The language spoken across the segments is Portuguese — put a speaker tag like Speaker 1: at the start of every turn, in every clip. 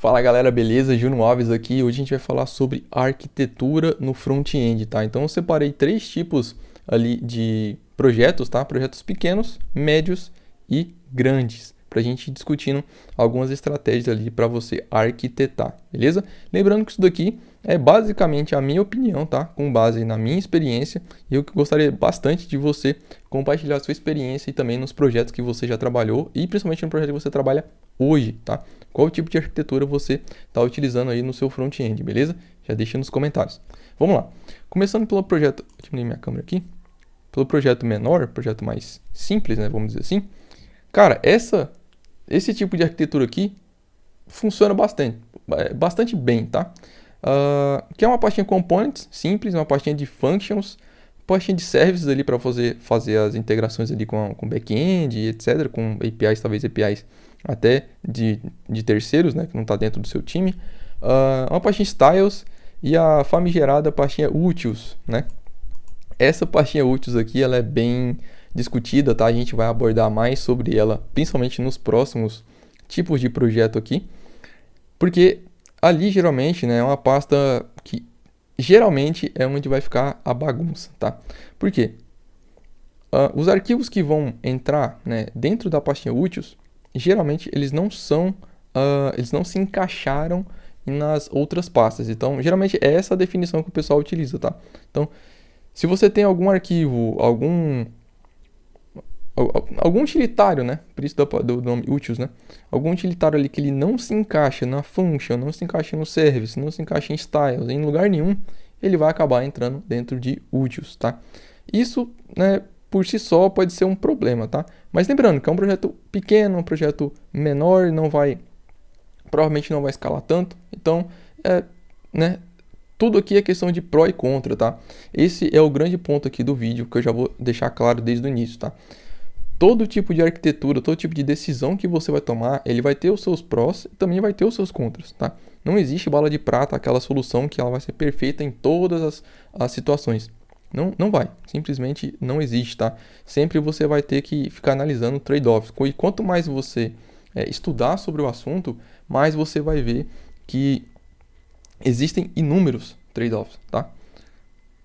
Speaker 1: Fala galera, beleza? Juno Alves aqui. Hoje a gente vai falar sobre arquitetura no front-end, tá? Então eu separei três tipos ali de projetos, tá? Projetos pequenos, médios e grandes, para a gente ir discutindo algumas estratégias ali para você arquitetar, beleza? Lembrando que isso daqui é basicamente a minha opinião, tá? Com base na minha experiência, e eu gostaria bastante de você compartilhar a sua experiência e também nos projetos que você já trabalhou e principalmente no projeto que você trabalha hoje, tá? Qual tipo de arquitetura você está utilizando aí no seu front-end, beleza? Já deixa nos comentários. Vamos lá. Começando pelo projeto, deixa eu diminuir minha câmera aqui. Pelo projeto menor, projeto mais simples, né? Vamos dizer assim. Cara, esse tipo de arquitetura aqui funciona bastante bem, tá? Que é uma pastinha components simples, uma pastinha de functions, pastinha de services ali para fazer as integrações ali com back-end, etc, com APIs, talvez APIs até de terceiros, né, que não está dentro do seu time, uma pastinha styles e a famigerada pastinha utils, né? Essa pastinha utils aqui, ela é bem discutida, tá? A gente vai abordar mais sobre ela, principalmente nos próximos tipos de projeto aqui, porque ali geralmente, né, é uma pasta que geralmente é onde vai ficar a bagunça, tá? Por quê? Os arquivos que vão entrar, né, dentro da pastinha utils, geralmente eles não se encaixaram nas outras pastas. Então, geralmente é essa a definição que o pessoal utiliza, tá? Então, se você tem algum arquivo, algum utilitário, né? Por isso do nome utils, né? Algum utilitário ali que ele não se encaixa na function, não se encaixa no service, não se encaixa em styles, em lugar nenhum, ele vai acabar entrando dentro de utils, tá? Isso, né, por si só pode ser um problema, tá? Mas lembrando que é um projeto pequeno, um projeto menor, provavelmente não vai escalar tanto. Então, né, tudo aqui é questão de pró e contra, tá? Esse é o grande ponto aqui do vídeo que eu já vou deixar claro desde o início, tá? Todo tipo de arquitetura, todo tipo de decisão que você vai tomar, ele vai ter os seus prós e também vai ter os seus contras, tá? Não existe bala de prata, aquela solução que ela vai ser perfeita em todas as situações. Não vai, simplesmente não existe, tá? Sempre você vai ter que ficar analisando trade-offs. E quanto mais você estudar sobre o assunto, mais você vai ver que existem inúmeros trade-offs, tá?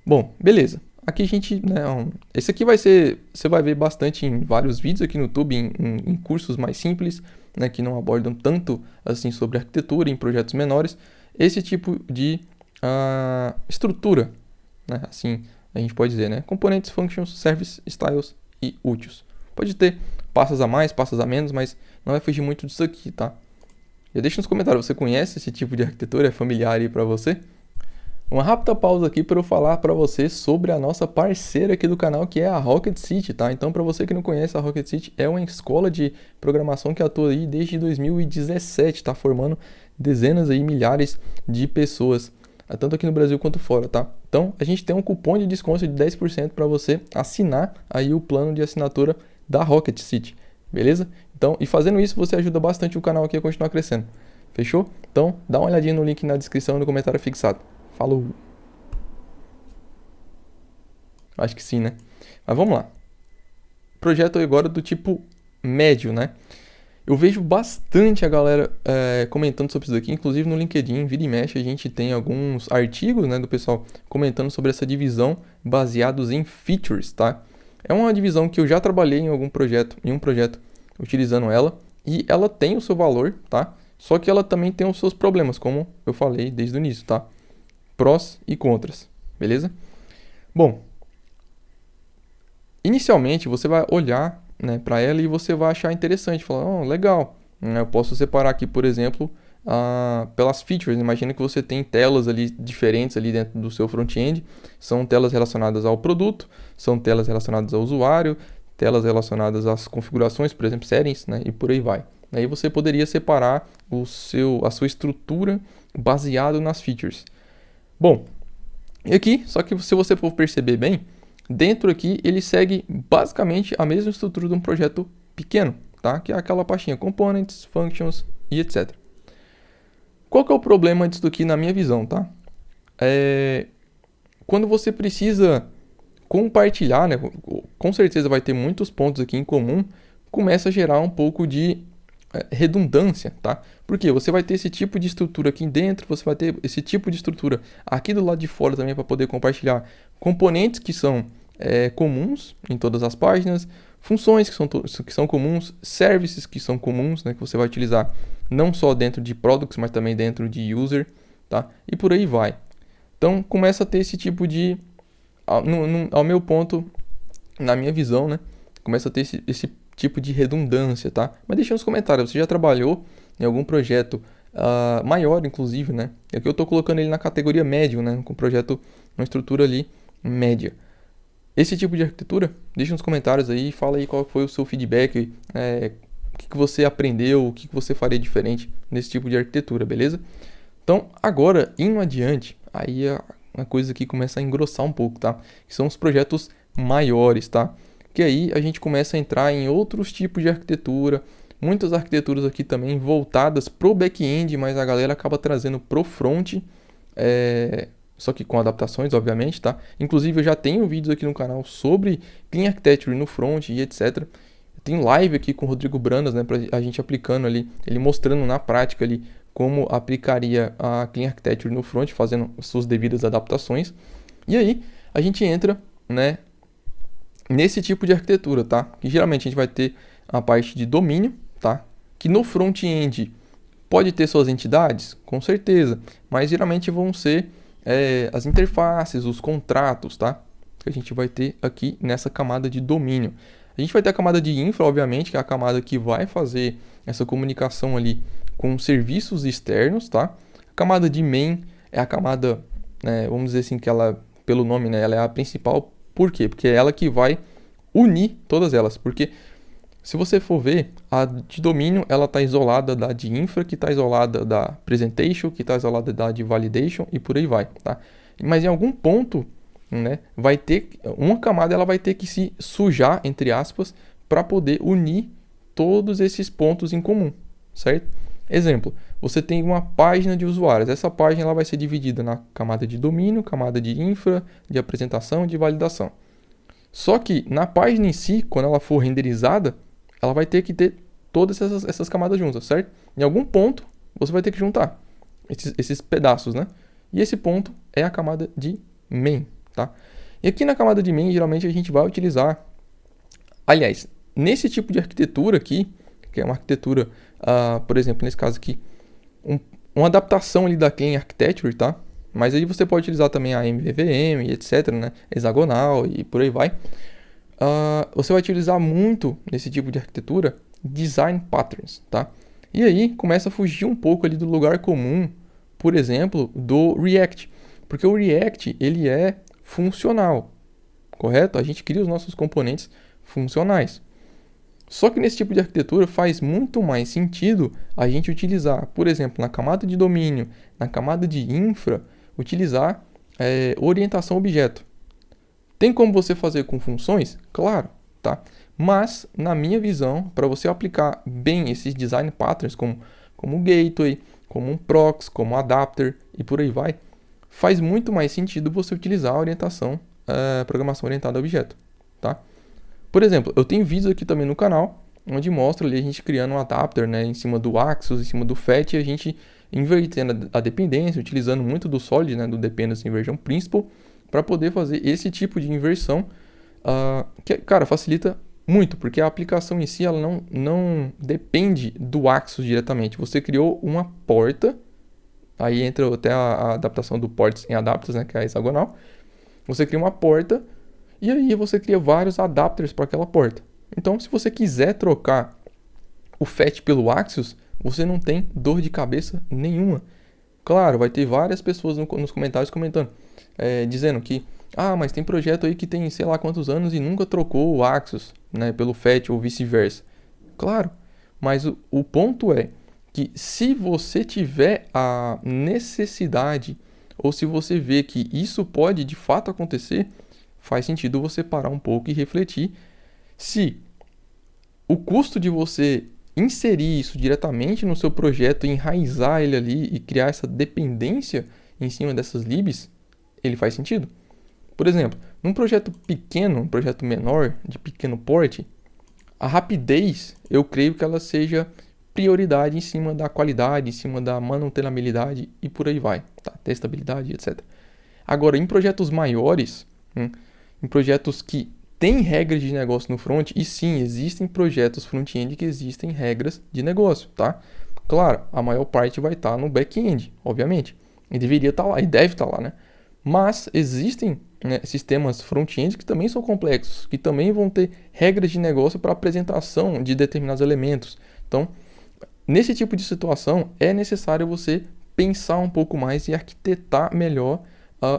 Speaker 1: Bom, beleza. Aqui a gente, né, esse aqui você vai ver bastante em vários vídeos aqui no YouTube, em cursos mais simples, né, que não abordam tanto assim sobre arquitetura, em projetos menores. Esse tipo de estrutura, né, assim a gente pode dizer, né, componentes, functions, service, styles e utils. Pode ter pastas a mais, pastas a menos, mas não vai fugir muito disso aqui, tá? Já deixa nos comentários, você conhece esse tipo de arquitetura? É familiar aí para você? Uma rápida pausa aqui para eu falar para você sobre a nossa parceira aqui do canal, que é a Rocket City, tá? Então, para você que não conhece, a Rocket City é uma escola de programação que atua aí desde 2017, tá? Formando dezenas aí, milhares de pessoas, tanto aqui no Brasil quanto fora, tá? Então, a gente tem um cupom de desconto de 10% para você assinar aí o plano de assinatura da Rocket City, beleza? Então, e fazendo isso, você ajuda bastante o canal aqui a continuar crescendo. Fechou? Então, dá uma olhadinha no link na descrição e no comentário fixado. Falou! Acho que sim, né? Mas vamos lá. Projeto agora do tipo médio, né? Eu vejo bastante a galera comentando sobre isso daqui, inclusive no LinkedIn, vira e mexe, a gente tem alguns artigos, né, do pessoal comentando sobre essa divisão baseados em features, tá? É uma divisão que eu já trabalhei em um projeto utilizando ela, e ela tem o seu valor, tá? Só que ela também tem os seus problemas, como eu falei desde o início, tá? Prós e contras, beleza? Bom, inicialmente você vai olhar, né, para ela e você vai achar interessante, falar, oh, legal, eu posso separar aqui, por exemplo, pelas features. Imagina que você tem telas ali diferentes ali dentro do seu front-end, são telas relacionadas ao produto, são telas relacionadas ao usuário, telas relacionadas às configurações, por exemplo, settings, né, e por aí vai. Aí você poderia separar a sua estrutura baseado nas features. Bom, e aqui, só que se você for perceber bem, dentro aqui ele segue basicamente a mesma estrutura de um projeto pequeno, tá? Que é aquela pastinha components, functions e etc. Qual que é o problema disso aqui na minha visão, tá? Quando você precisa compartilhar, né? Com certeza vai ter muitos pontos aqui em comum, começa a gerar um pouco de redundância, tá? Porque você vai ter esse tipo de estrutura aqui dentro, você vai ter esse tipo de estrutura aqui do lado de fora também para poder compartilhar componentes que são comuns em todas as páginas, funções que são comuns, services que são comuns, né, que você vai utilizar não só dentro de products, mas também dentro de user, tá? E por aí vai. Então começa a ter esse tipo de, ao meu ponto, na minha visão, né, começa a ter esse tipo de redundância, tá? Mas deixa nos comentários, você já trabalhou em algum projeto maior, inclusive, né? Aqui eu tô colocando ele na categoria médio, né? Com projeto, uma estrutura ali média. Esse tipo de arquitetura, deixa nos comentários aí, fala aí qual foi o seu feedback, o que você aprendeu, o que você faria diferente nesse tipo de arquitetura, beleza? Então, agora, indo adiante, aí a coisa aqui começa a engrossar um pouco, tá? Que são os projetos maiores, tá? Que aí a gente começa a entrar em outros tipos de arquitetura, muitas arquiteturas aqui também voltadas pro back-end, mas a galera acaba trazendo pro front, só que com adaptações, obviamente, tá? Inclusive eu já tenho vídeos aqui no canal sobre Clean Architecture no front e etc. Tem live aqui com o Rodrigo Brandas, né, pra a gente aplicando ali, ele mostrando na prática ali como aplicaria a Clean Architecture no front, fazendo suas devidas adaptações. E aí a gente entra, né, nesse tipo de arquitetura, tá? Que geralmente a gente vai ter a parte de domínio, tá? Que no front-end pode ter suas entidades, com certeza, mas geralmente vão ser as interfaces, os contratos, tá? Que a gente vai ter aqui nessa camada de domínio. A gente vai ter a camada de infra, obviamente, que é a camada que vai fazer essa comunicação ali com serviços externos, tá? A camada de main é a camada, vamos dizer assim, que ela, pelo nome, né, ela é a principal. Por quê? Porque é ela que vai unir todas elas. Porque se você for ver, a de domínio ela está isolada da de infra, que está isolada da presentation, que está isolada da de validation e por aí vai, tá? Mas em algum ponto, né, vai ter uma camada, ela vai ter que se sujar, entre aspas, para poder unir todos esses pontos em comum, certo? Exemplo, você tem uma página de usuários. Essa página ela vai ser dividida na camada de domínio, camada de infra, de apresentação e de validação. Só que na página em si, quando ela for renderizada, ela vai ter que ter todas essas camadas juntas, certo? Em algum ponto, você vai ter que juntar esses pedaços, né? E esse ponto é a camada de main, tá? E aqui na camada de main, geralmente a gente vai utilizar... Aliás, nesse tipo de arquitetura aqui, que é uma arquitetura, por exemplo, nesse caso aqui, uma adaptação ali da Clean Architecture, tá? Mas aí você pode utilizar também a MVVM e etc, né? Hexagonal e por aí vai. Você vai utilizar muito nesse tipo de arquitetura design patterns, tá? E aí começa a fugir um pouco ali do lugar comum, por exemplo, do React. Porque o React, ele é funcional, correto? A gente cria os nossos componentes funcionais. Só que nesse tipo de arquitetura faz muito mais sentido a gente utilizar, por exemplo, na camada de domínio, na camada de infra, utilizar orientação objeto. Tem como você fazer com funções? Claro, tá? Mas, na minha visão, para você aplicar bem esses design patterns, como gateway, como um proxy, como adapter e por aí vai, faz muito mais sentido você utilizar a orientação, programação orientada a objeto, tá? Por exemplo, eu tenho vídeos aqui também no canal, onde mostra ali a gente criando um adapter, né, em cima do Axis, em cima do FET, e a gente invertendo a dependência, utilizando muito do Solid, né, do Dependency Inversion Principle, para poder fazer esse tipo de inversão, que, cara, facilita muito, porque a aplicação em si ela não depende do Axis diretamente. Você criou uma porta, aí entra até a adaptação do ports em adapters, né, que é a hexagonal. Você cria uma porta, e aí você cria vários adapters para aquela porta. Então, se você quiser trocar o FET pelo Axios, você não tem dor de cabeça nenhuma. Claro, vai ter várias pessoas nos comentários comentando, dizendo que mas tem projeto aí que tem sei lá quantos anos e nunca trocou o Axios, né, pelo FET ou vice-versa. Claro, mas o ponto é que se você tiver a necessidade ou se você vê que isso pode de fato acontecer, faz sentido você parar um pouco e refletir se o custo de você inserir isso diretamente no seu projeto, enraizar ele ali e criar essa dependência em cima dessas libs, ele faz sentido. Por exemplo, num projeto pequeno, um projeto menor, de pequeno porte, a rapidez, eu creio que ela seja prioridade em cima da qualidade, em cima da manutenabilidade e por aí vai, tá? Testabilidade, etc. Agora, em projetos maiores, em projetos que têm regras de negócio no front, e sim, existem projetos front-end que existem regras de negócio, tá? Claro, a maior parte vai estar no back-end, obviamente, e deveria estar lá, e deve estar lá, né? Mas existem, né, sistemas front-end que também são complexos, que também vão ter regras de negócio para apresentação de determinados elementos. Então, nesse tipo de situação, é necessário você pensar um pouco mais e arquitetar melhor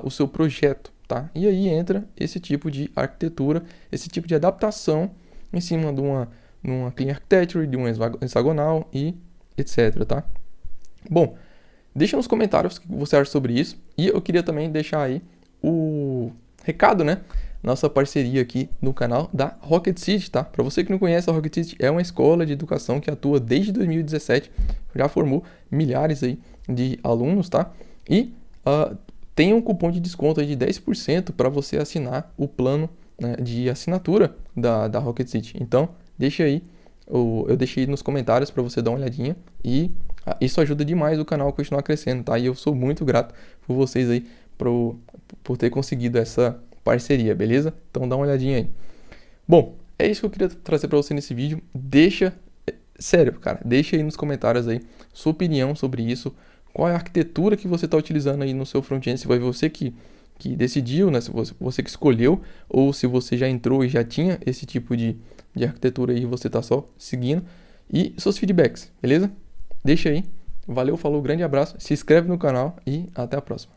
Speaker 1: o seu projeto, tá? E aí entra esse tipo de arquitetura, esse tipo de adaptação em cima de uma clean architecture, de um hexagonal e etc, tá? Bom, deixa nos comentários o que você acha sobre isso. E eu queria também deixar aí o recado, né? Nossa parceria aqui no canal da Rocket City, tá? Para você que não conhece, a Rocket City é uma escola de educação que atua desde 2017, já formou milhares aí de alunos, tá? E tem um cupom de desconto aí de 10% para você assinar o plano, né, de assinatura da Rocket City. Então, deixa aí, eu deixei nos comentários para você dar uma olhadinha e isso ajuda demais o canal a continuar crescendo, tá? E eu sou muito grato por vocês aí, por ter conseguido essa parceria, beleza? Então dá uma olhadinha aí. Bom, é isso que eu queria trazer para você nesse vídeo. Sério, cara, deixa aí nos comentários aí sua opinião sobre isso. Qual é a arquitetura que você está utilizando aí no seu front-end? Se foi você que decidiu, né? Se você que escolheu, ou se você já entrou e já tinha esse tipo de arquitetura aí, você está só seguindo. E seus feedbacks, beleza? Deixa aí. Valeu, falou, grande abraço. Se inscreve no canal e até a próxima.